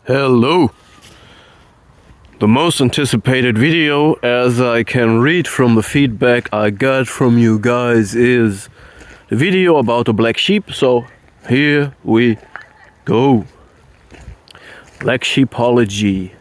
Hello! The most anticipated video, as I can read from the feedback I got from you guys, is the video about the black sheep, so here we go. Black sheepology.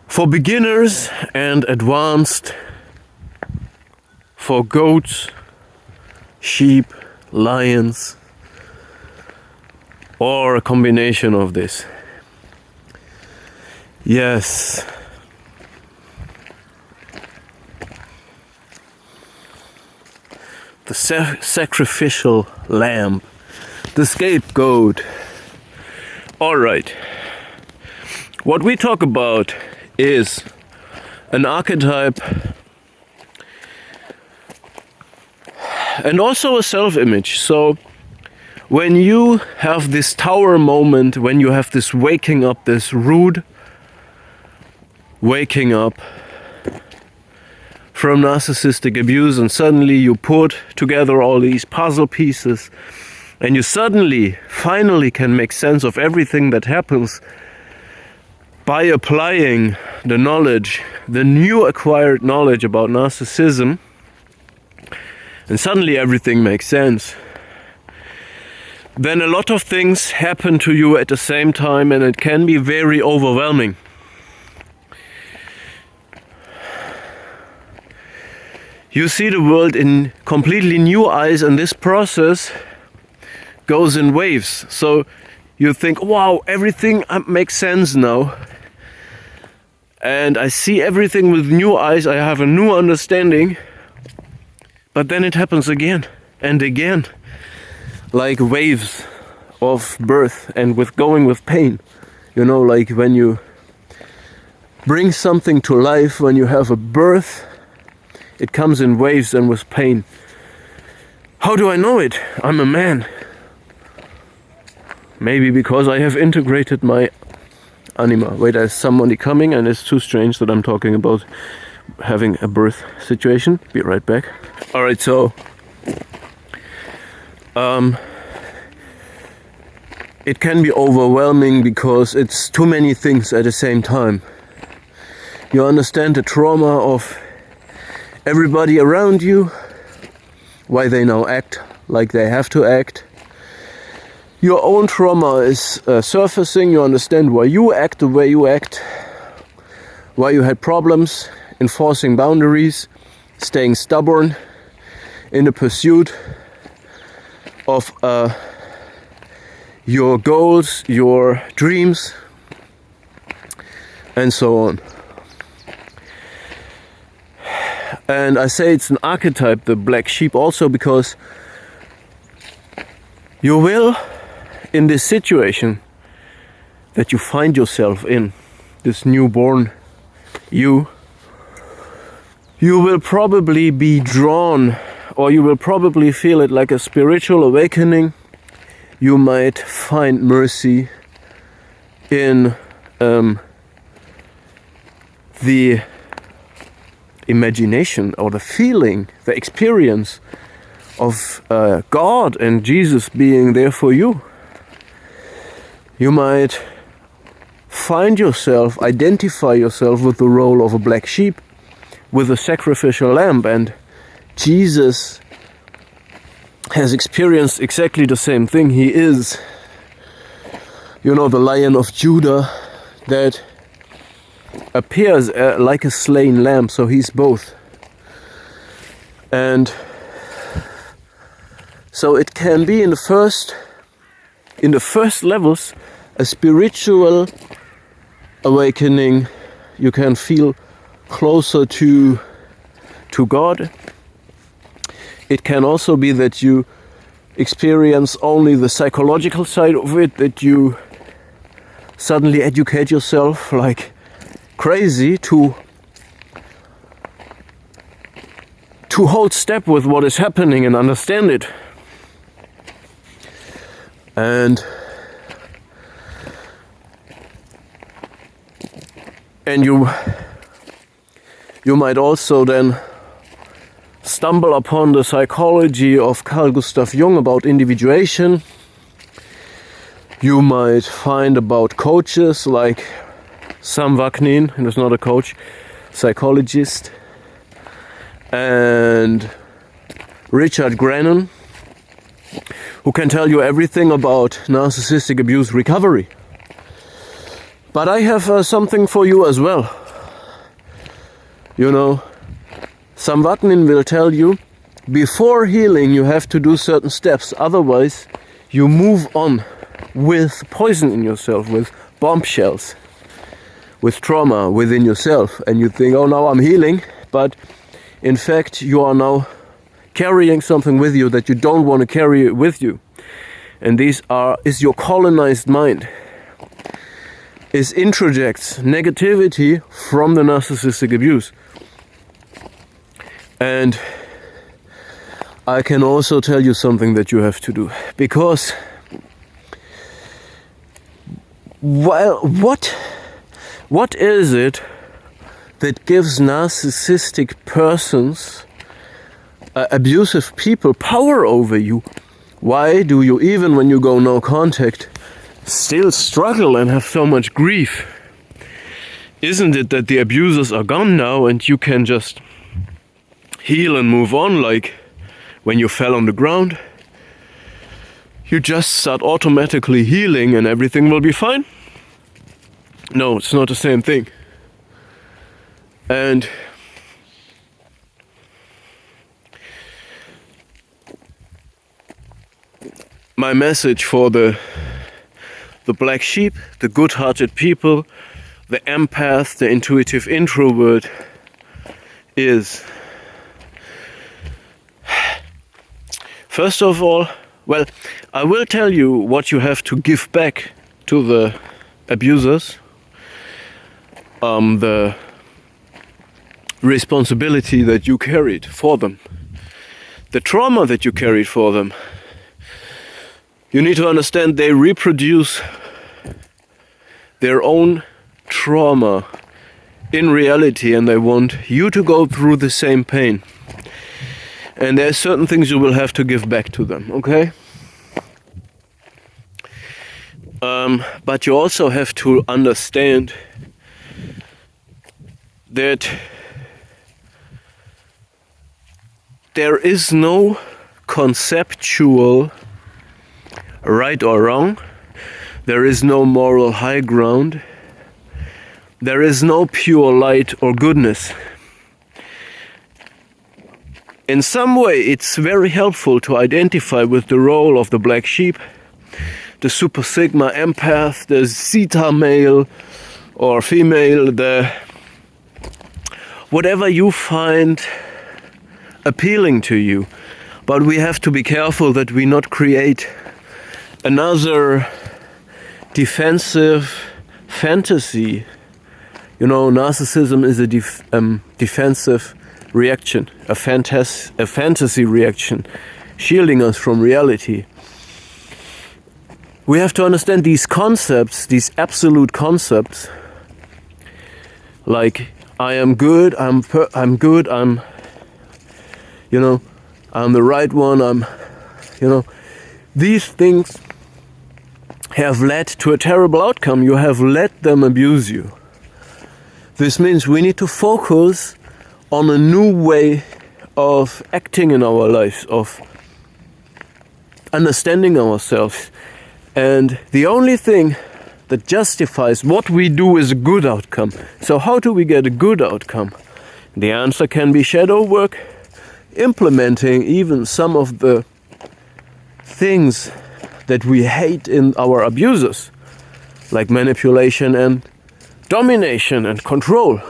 For beginners and advanced, for goats, sheep, lions, or a combination of this. Yes. The sacrificial lamb. The scapegoat. Alright. What we talk about is an archetype and also a self-image. So when you have this tower moment, when you have this waking up, this rude waking up from narcissistic abuse, and suddenly you put together all these puzzle pieces and you suddenly, finally can make sense of everything that happens by applying the knowledge, the new acquired knowledge about narcissism, and suddenly everything makes sense. Then a lot of things happen to you at the same time, and it can be very overwhelming. You see the world in completely new eyes, and this process goes in waves. So you think, wow, everything makes sense now. And I see everything with new eyes, I have a new understanding. But then it happens again and again. Like waves of birth and going with pain. You know, like when you bring something to life, when you have a birth, it comes in waves and with pain. How do I know it? I'm a man. Maybe because I have integrated my anima. Wait, there's somebody coming and it's too strange that I'm talking about having a birth situation. Be right back. Alright, so it can be overwhelming because it's too many things at the same time. You understand the trauma of everybody around you, why they now act like they have to act. Your own trauma is surfacing. You understand why you act the way you act, why you had problems enforcing boundaries, staying stubborn in the pursuit of your goals, your dreams, and so on. And I say it's an archetype, the black sheep, also because you will, in this situation that you find yourself in, this newborn you will probably be drawn, or you will probably feel it like a spiritual awakening. You might find mercy in the imagination or the feeling, the experience of God and Jesus being there for you. You might find yourself, identify yourself with the role of a black sheep, with a sacrificial lamb, and Jesus has experienced exactly the same thing. He is, you know, the Lion of Judah that appears like a slain lamb, so he's both. And so it can be in the first levels a spiritual awakening. You can feel closer to God. It can also be that you experience only the psychological side of it, that you suddenly educate yourself like crazy to hold step with what is happening and understand it. And you might also then stumble upon the psychology of Carl Gustav Jung about individuation, you might find about coaches like Sam Vaknin, who is not a coach, psychologist, and Richard Grennan, who can tell you everything about narcissistic abuse recovery. But I have something for you as well. You know, Sam Vaknin will tell you, before healing you have to do certain steps, otherwise you move on with poison in yourself, with bombshells, with trauma within yourself, and you think, oh, now I'm healing, but in fact you are now carrying something with you that you don't want to carry with you. And is your colonized mind. It introjects negativity from the narcissistic abuse. And I can also tell you something that you have to do, because well, what is it that gives narcissistic persons, abusive people, power over you? Why do you, even when you go no contact, still struggle and have so much grief? Isn't it that the abusers are gone now and you can just heal and move on, like when you fell on the ground? You just start automatically healing and everything will be fine? No, it's not the same thing. And my message for the black sheep, the good-hearted people, the empath, the intuitive introvert is, first of all, well, I will tell you what you have to give back to the abusers. The responsibility that you carried for them, the trauma that you carried for them. You need to understand they reproduce their own trauma in reality, and they want you to go through the same pain. And there's certain things you will have to give back to them, okay? But you also have to understand that there is no conceptual right or wrong. There is no moral high ground. There is no pure light or goodness. In some way, it's very helpful to identify with the role of the black sheep, the super sigma empath, the zeta male or female, the whatever you find appealing to you. But we have to be careful that we not create another defensive fantasy. You know, narcissism is a defensive reaction, a fantasy reaction, shielding us from reality. We have to understand these concepts, these absolute concepts, like I am good, I'm good, I'm the right one, these things have led to a terrible outcome. You have let them abuse you. This means we need to focus on a new way of acting in our lives, of understanding ourselves. And the only thing that justifies what we do is a good outcome. So how do we get a good outcome? The answer can be shadow work, implementing even some of the things that we hate in our abusers, like manipulation and domination and control.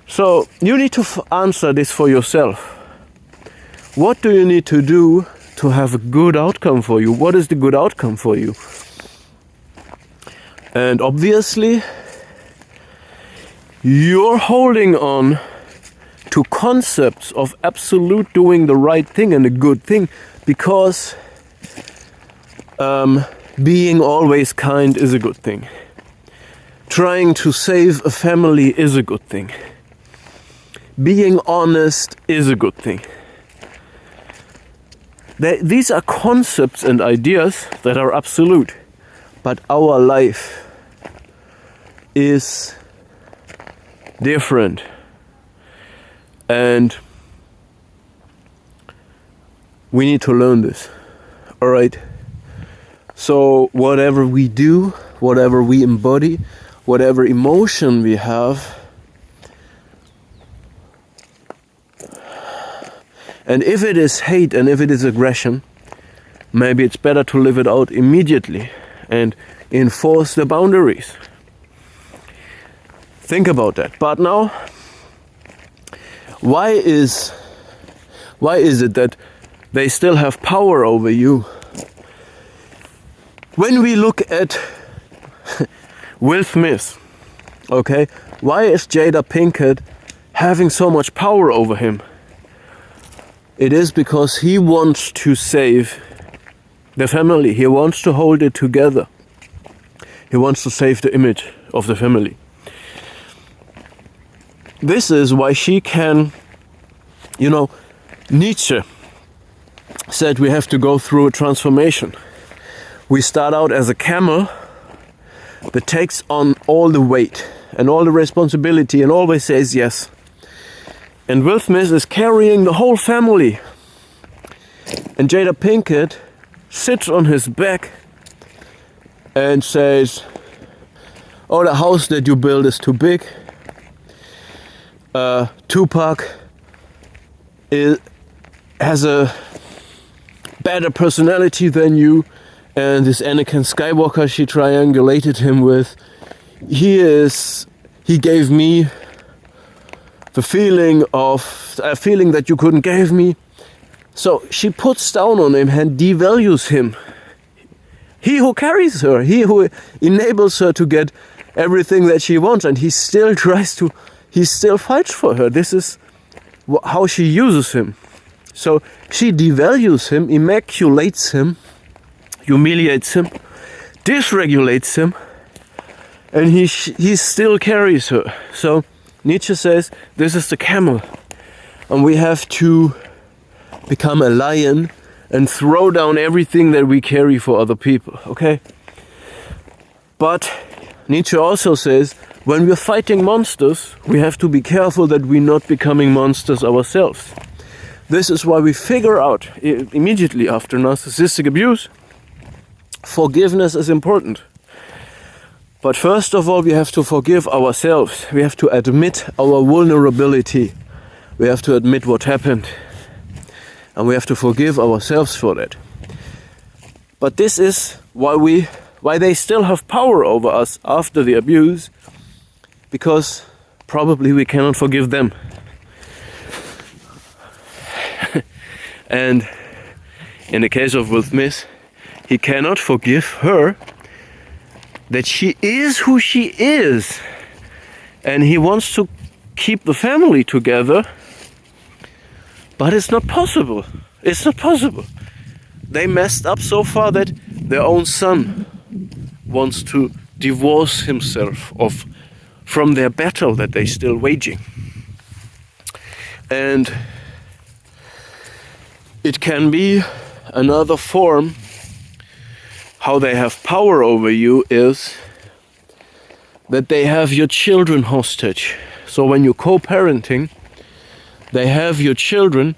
So you need to answer this for yourself. What do you need to do to have a good outcome for you? What is the good outcome for you? And obviously, you're holding on to concepts of absolute doing the right thing and a good thing, because being always kind is a good thing. Trying to save a family is a good thing. Being honest is a good thing. These are concepts and ideas that are absolute. But our life is different. And we need to learn this. Alright? So whatever we do, whatever we embody, whatever emotion we have, and if it is hate and if it is aggression, maybe it's better to live it out immediately and enforce the boundaries. Think about that. But now, why is it that they still have power over you? When we look at Will Smith, okay, why is Jada Pinkett having so much power over him? It is because he wants to save the family. He wants to hold it together. He wants to save the image of the family. This is why she can, Nietzsche said we have to go through a transformation. We start out as a camel that takes on all the weight and all the responsibility and always says yes. And Will Smith is carrying the whole family. And Jada Pinkett sits on his back and says, oh, the house that you build is too big. Tupac has a better personality than you. And this Anakin Skywalker she triangulated him with, he gave me the feeling that you couldn't give me. So she puts down on him and devalues him. He who carries her, he who enables her to get everything that she wants, and he still fights for her. This is how she uses him. So she devalues him, immaculates him, humiliates him, dysregulates him, and he still carries her. So Nietzsche says this is the camel, and we have to become a lion and throw down everything that we carry for other people, okay? But Nietzsche also says when we're fighting monsters, we have to be careful that we're not becoming monsters ourselves. This is why we figure out immediately after narcissistic abuse, forgiveness is important. But first of all, we have to forgive ourselves. We have to admit our vulnerability. We have to admit what happened. And we have to forgive ourselves for that. But this is why they still have power over us after the abuse, because probably we cannot forgive them. And in the case of Will Smith, he cannot forgive her that she is who she is. And he wants to keep the family together, but it's not possible. It's not possible. They messed up so far that their own son wants to divorce himself from their battle that they're still waging. And it can be another form. How they have power over you is that they have your children hostage. So when you're co-parenting, they have your children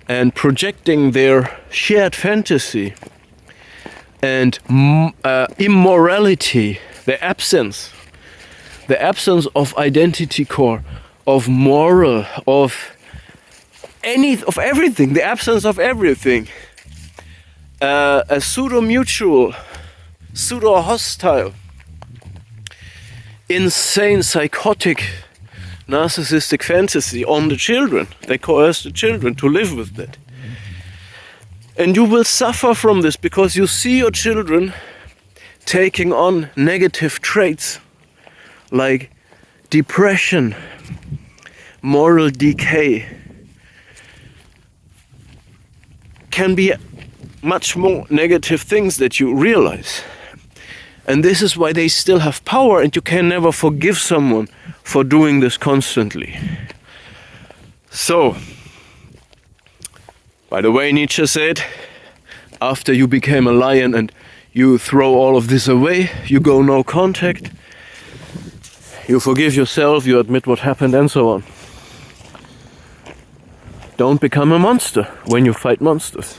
and projecting their shared fantasy and immorality, the absence of identity core, of moral, of everything, the absence of everything. A pseudo-mutual, pseudo-hostile, insane, psychotic, narcissistic fantasy on the children. They coerce the children to live with that. And you will suffer from this because you see your children taking on negative traits like depression, moral decay. Can be much more negative things that you realize. And this is why they still have power, and you can never forgive someone for doing this constantly. So, by the way, Nietzsche said, after you became a lion and You throw all of this away, you go no contact, you forgive yourself, you admit what happened, and so on. Don't become a monster when you fight monsters.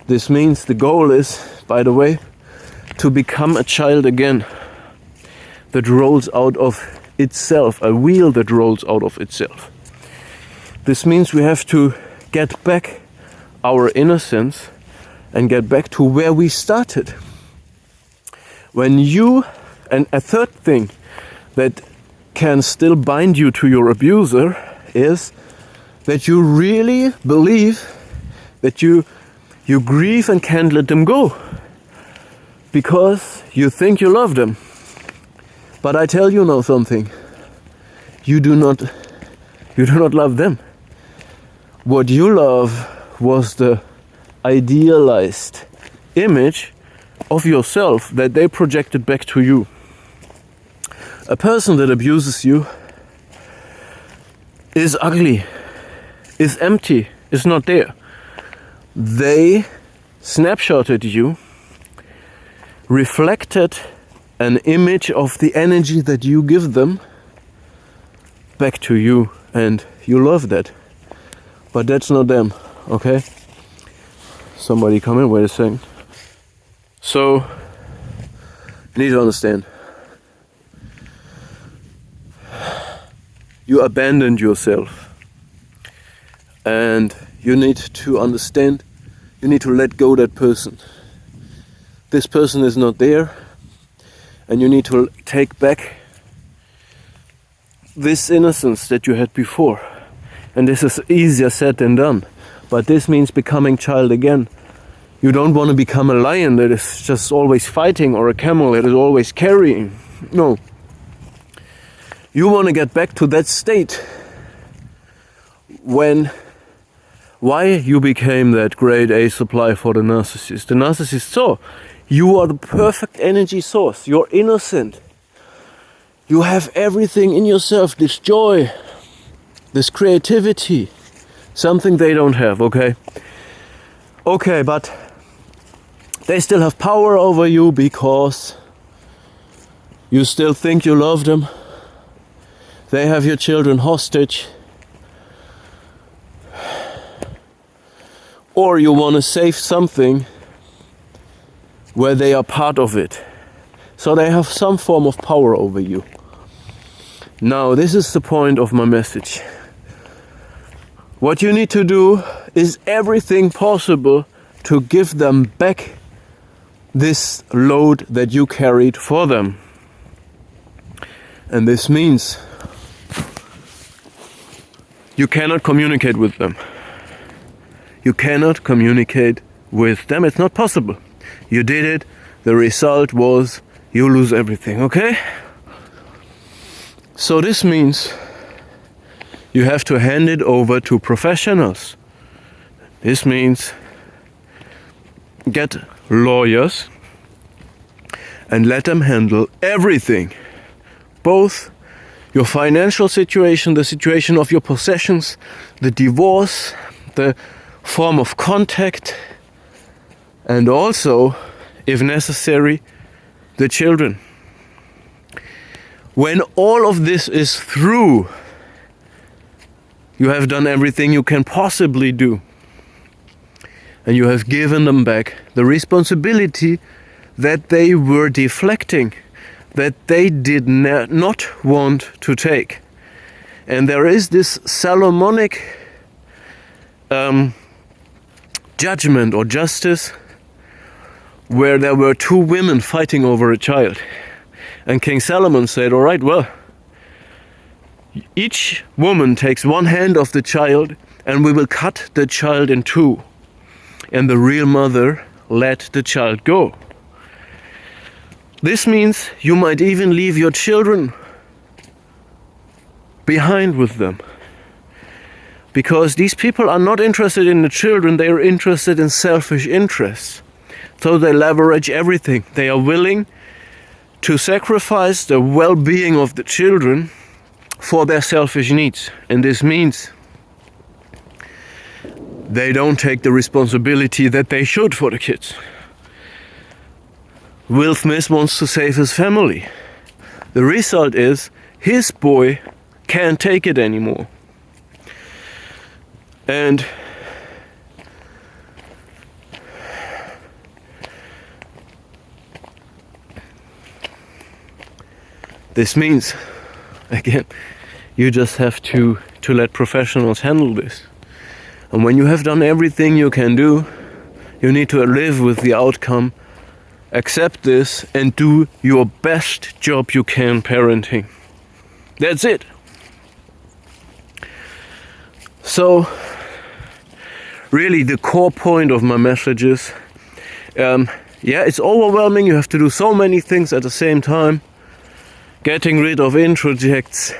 This means the goal is, by the way, to become a child again that rolls out of itself, a wheel that rolls out of itself. This means we have to get back our innocence and get back to where we started. When you, and a third thing that can still bind you to your abuser is that you really believe that you grieve and can't let them go because you think you love them. But I tell you now something, you do not love them. What you love was the idealized image of yourself that they projected back to you. A person that abuses you is ugly, is empty, is not there. They snapshotted you, reflected an image of the energy that you give them back to you, and you love that. But that's not them, okay? Somebody come in, wait a second. So, you need to understand. You abandoned yourself. And you need to understand, you need to let go that person. This person is not there. And you need to take back this innocence that you had before. And this is easier said than done. But this means becoming child again. You don't want to become a lion that is just always fighting or a camel that is always carrying. No. You want to get back to that state why you became that grade A supply for the narcissist. The narcissist saw you are the perfect energy source. You're innocent. You have everything in yourself, this joy, this creativity, something they don't have, okay? Okay, but they still have power over you because you still think you love them. They have your children hostage. Or you want to save something where they are part of it. So they have some form of power over you. Now, this is the point of my message. What you need to do is everything possible to give them back this load that you carried for them. And this means you cannot communicate with them. You cannot communicate with them. It's not possible. You did it. The result was you lose everything, okay? So this means you have to hand it over to professionals. This means get lawyers and let them handle everything. Both your financial situation, the situation of your possessions, the divorce, the form of contact, and also, if necessary, the children. When all of this is through, you have done everything you can possibly do. And you have given them back the responsibility that they were deflecting, that they did not want to take. And there is this Solomonic judgment or justice where there were two women fighting over a child. And King Solomon said, all right, well, each woman takes one hand of the child and we will cut the child in two. And the real mother let the child go. This means you might even leave your children behind with them. Because these people are not interested in the children, they are interested in selfish interests. So they leverage everything. They are willing to sacrifice the well-being of the children for their selfish needs. And this means they don't take the responsibility that they should for the kids. Will Smith wants to save his family. The result is his boy can't take it anymore. And this means, again, you just have to let professionals handle this. And when you have done everything you can do, you need to live with the outcome, accept this, and do your best job you can parenting. That's it. So, really the core point of my message is, it's overwhelming, you have to do so many things at the same time. Getting rid of introjects,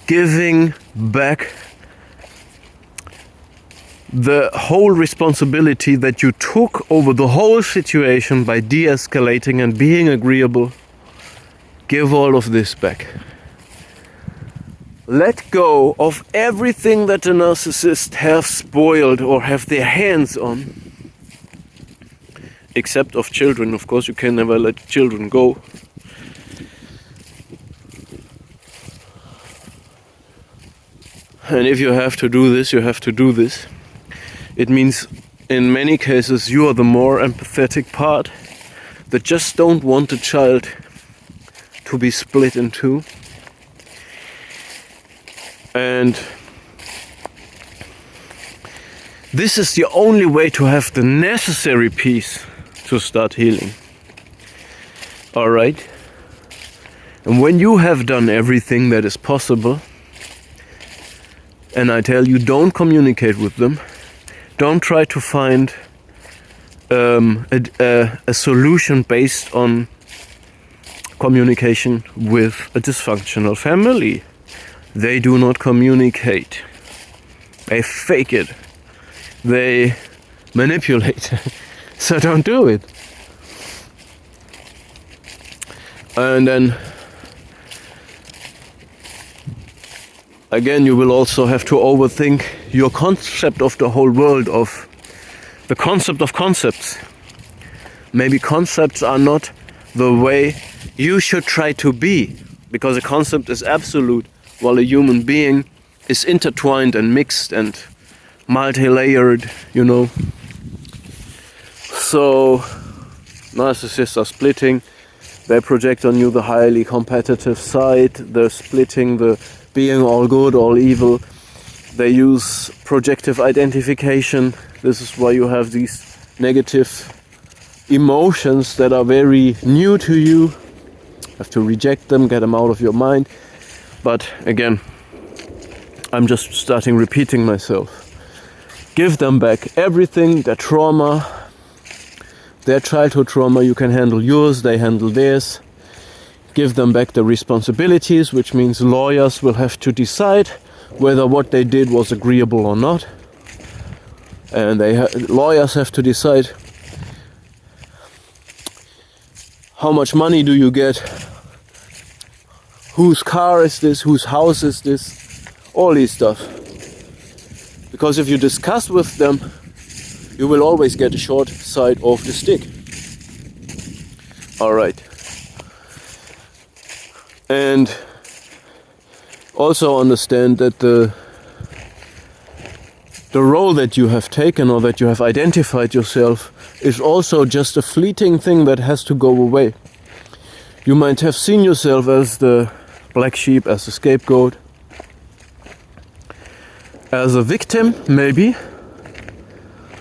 giving back the whole responsibility that you took over the whole situation by de-escalating and being agreeable. Give all of this back. Let go of everything that the narcissist have spoiled or have their hands on. Except of children, of course, you can never let children go. And if you have to do this, you have to do this. It means in many cases you are the more empathetic part that just don't want the child to be split in two. And this is the only way to have the necessary peace to start healing. Alright? And when you have done everything that is possible, and I tell you, don't communicate with them, don't try to find a solution based on communication with a dysfunctional family. They do not communicate. They fake it. They manipulate. So don't do it. And then again, you will also have to overthink your concept of the whole world, of the concept of concepts. Maybe concepts are not the way you should try to be, because a concept is absolute, while a human being is intertwined and mixed and multi-layered, you know. So narcissists are splitting. They project on you the highly competitive side. They're splitting the being all good, all evil. They use projective identification. This is why you have these negative emotions that are very new to you. You have to reject them, get them out of your mind. But again, I'm just starting repeating myself. Give them back everything, their trauma, their childhood trauma. You can handle yours, they handle theirs. Give them back the responsibilities, which means lawyers will have to decide whether what they did was agreeable or not. And lawyers have to decide how much money do you get, whose car is this, whose house is this, all these stuff. Because if you discuss with them, you will always get a short side of the stick. Alright. And also understand that the role that you have taken or that you have identified yourself is also just a fleeting thing that has to go away. You might have seen yourself as the black sheep, as a scapegoat, as a victim, maybe.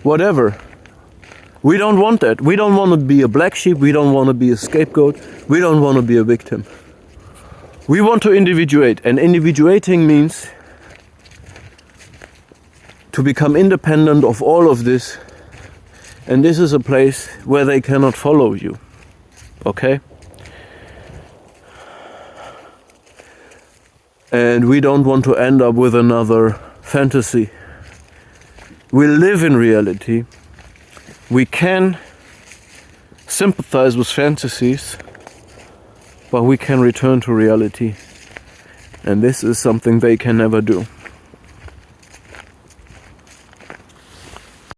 Whatever. We don't want that. We don't want to be a black sheep. We don't want to be a scapegoat. We don't want to be a victim. We want to individuate. And individuating means to become independent of all of this. And this is a place where they cannot follow you. Okay? And we don't want to end up with another fantasy. We live in reality. We can sympathize with fantasies, but we can return to reality. And this is something they can never do.